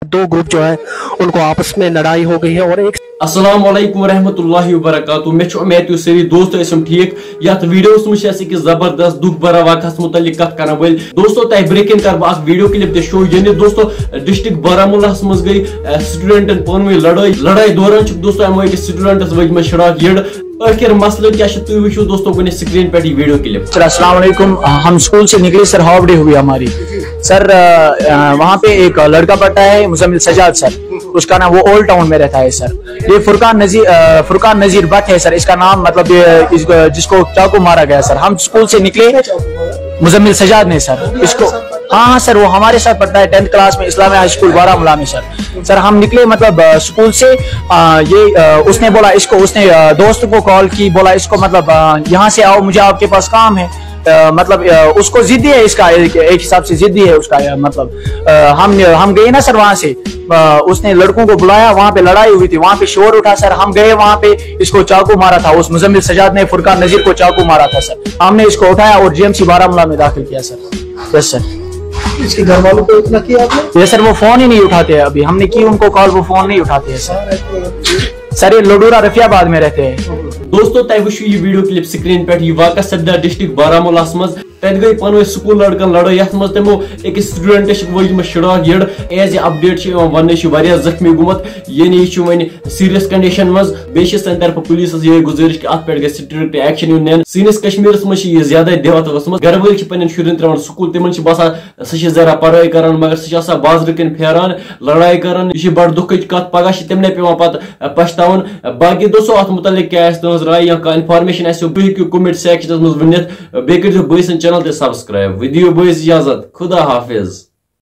दो ग्रुप जो है उनको आपस में लड़ाई हो गई है और एक अस्सलाम वालेकुम रहमतुल्लाहि व बरकातहू मे उम्मीद तुम सभी दोस्तों ऐसे ठीक यथ वीडियो मुझे जबरदस्त दुख भरा वाक़स मुतल्लिक कत करन वल दोस्तों तह ब्रेकिंग कर बह वीडियो क्लिप ते शो यानी दोस्तों डिस्ट्रिक्ट बारामूलास मज गई स्टूडेंटन पानवे लड़ाई दौरान दोस्तों अमो अकिस स्टूडेंटस वजम शराक यड़ आखिर मसला क्या तुम वो दोस्तों को स्क्रीन पे वीडियो क्लिप। सर अस्सलाम वालेकुम, हम स्कूल से निकले सर, हाफ डे हुई हमारी सर। वहाँ पे एक लड़का पढ़ता है मुजम्मिल सजाद सर, उसका नाम वो ओल्ड टाउन में रहता है सर। ये फुरकान नजीर भट्ट है सर इसका नाम, मतलब जिसको चाकू मारा गया सर। हम स्कूल से निकले, मुजम्मिल सजाद ने सर इसको, हाँ सर वो हमारे साथ पढ़ता है 10th क्लास में इस्लामिया हाई स्कूल बारामूला में सर। हम निकले मतलब स्कूल से, उसने बोला इसको, उसने दोस्त को कॉल की, बोला इसको मतलब यहाँ से आओ, मुझे आपके पास काम है। मतलब उसको जिद्दी है, इसका एक हिसाब से जिद्दी है उसका मतलब। हम गए ना सर वहां से, उसने लड़कों को बुलाया, वहां पे लड़ाई हुई थी, वहां पे शोर उठा सर। हम गए वहां पे, इसको चाकू मारा था, उस मुजम्मिल सजाद ने फुरकान नजीर को चाकू मारा था सर। हमने इसको उठाया और जीएमसी बारामूला में दाखिल किया सर। Yes sir. इसके घर वालों को इतना किया आपने? ये सर वो फोन ही नहीं उठाते हैं, अभी हमने की उनको कॉल, वो फोन नहीं उठाते हैं सर। ये लोडूरा रफियाबाद में रहते हैं। दोस्तों तह वो ये वीडियो क्लिप स्क्रीन पे वाक़ सपदा डिस्ट्रिक्ट बारामूलास मज तत गई पनवे स्कूल लड़कन लड़ाई यथ मज तमो एक स्टूडेंट वजम शराक यड़ एज ए अपडेट वन जख्मी गुमत यानी वन सीरियस कंडीशन मज बेस तरफ पुलिस ये गुजारिश कि अत पे स्ट्रिक्ट एक्शन नीन। सैनिस कश्मीर मज ज्यादा देवत वसम घर वाल पन्न शुरन त्रान स्कूल तिमन बसान सह जरा पढ़ाई कर मगर सह बाजर कन फेरान लड़ाई कर बड़ दुख कत पगह तमने पे पे पछतावन। बाकी दोस्तों अत मुतल्लिक क्या राय या इन्फॉर्मेशन कमेंट सेक्शन मज वन बे कर चैनल ते सब्सक्राइब। विदियो बोइस इजाजत, खुदा हाफिज।